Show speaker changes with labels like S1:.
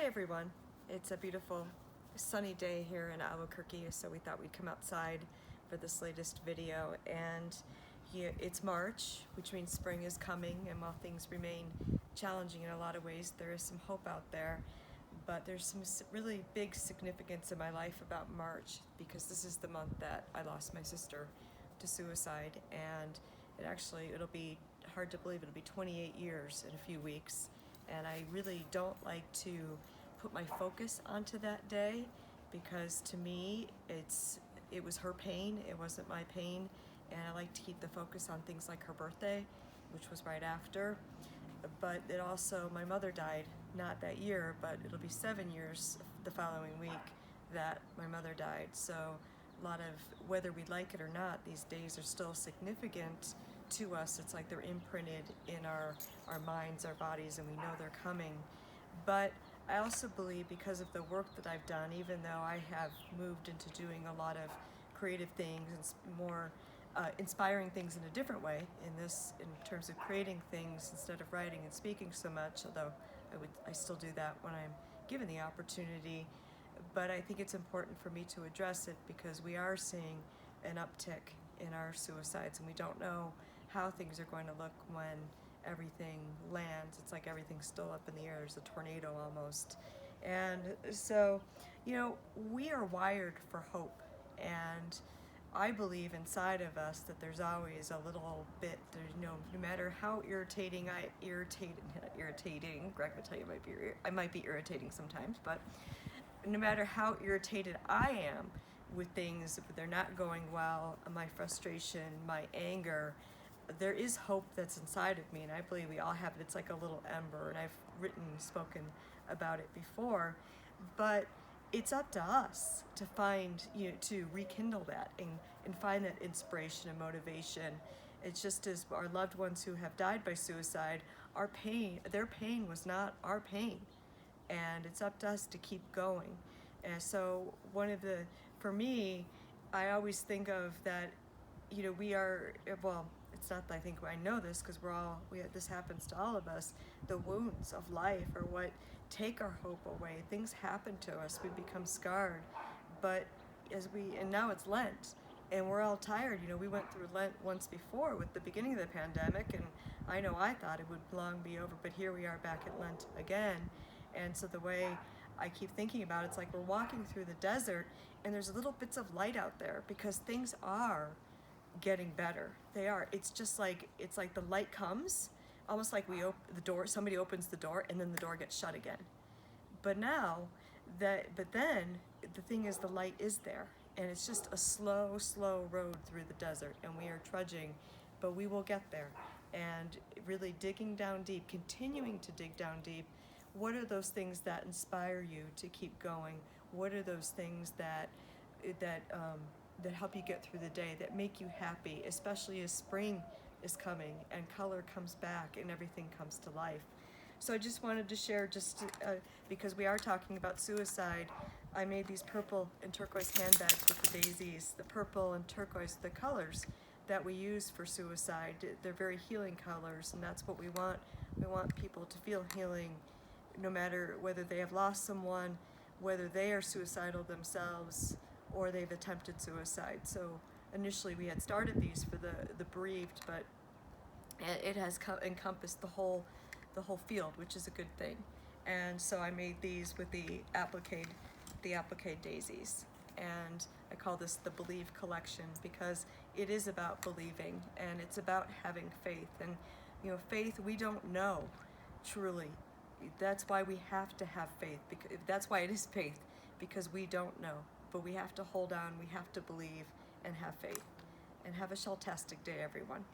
S1: Hi everyone. It's a beautiful sunny day here in Albuquerque, so we thought we'd come outside for this latest video. And it's March, which means spring is coming, and while things remain challenging in a lot of ways, there is some hope out there. But there's some really big significance in my life about March, because this is the month that I lost my sister to suicide, and it'll be hard to believe, it'll be 28 years in a few weeks. And I really don't like to put my focus onto that day, because to me it was her pain, it wasn't my pain, and I like to keep the focus on things like her birthday, which was right after. But it also, my mother died not that year, but it'll be 7 years the following week that my mother died. So a lot of, whether we like it or not, these days are still significant to us. It's like they're imprinted in our minds, our bodies, and we know they're coming. But I also believe, because of the work that I've done, even though I have moved into doing a lot of creative things and more inspiring things in a different way in terms of creating things instead of writing and speaking so much, although I still do that when I'm given the opportunity. But I think it's important for me to address it, because we are seeing an uptick in our suicides, and we don't know how things are going to look when everything lands. It's like everything's still up in the air. There's a tornado almost. And so, we are wired for hope, and I believe inside of us that there's always a little bit, no matter how irritating, Greg would tell you I might be irritating sometimes, but no matter how irritated I am with things, if they're not going well, my frustration, my anger, there is hope that's inside of me, and I believe we all have it. It's like a little ember, and I've spoken about it before, but it's up to us to find, to rekindle that and find that inspiration and motivation. It's just as our loved ones who have died by suicide, their pain was not our pain, and it's up to us to keep going. And so for me, I always think of that, we are, well, it's not that I think I know this, because this happens to all of us. The wounds of life are what take our hope away. Things happen to us, we become scarred. But and now it's Lent, and we're all tired. We went through Lent once before with the beginning of the pandemic, and I know I thought it would long be over, but here we are back at Lent again. And so the way I keep thinking about it's like we're walking through the desert, and there's little bits of light out there, because things are getting better. They are. It's like the light comes, almost like somebody opens the door, and then the door gets shut again. But then the thing is, the light is there, and it's just a slow road through the desert, and we are trudging, but we will get there. And really digging down deep, continuing to dig down deep. What are those things that inspire you to keep going? What are those things that help you get through the day, that make you happy, especially as spring is coming and color comes back and everything comes to life? So I just wanted to share, because we are talking about suicide, I made these purple and turquoise handbags with the daisies. The purple and turquoise, the colors that we use for suicide, they're very healing colors, and that's what we want. We want people to feel healing, no matter whether they have lost someone, whether they are suicidal themselves, or they've attempted suicide. So initially we had started these for the bereaved, but it has encompassed the whole field, which is a good thing. And so I made these with the applique daisies, and I call this the Believe Collection, because it is about believing, and it's about having faith. And faith, we don't know truly. That's why we have to have faith, because that's why it is faith, because we don't know. But we have to hold on, we have to believe and have faith. And have a shaltastic day, everyone.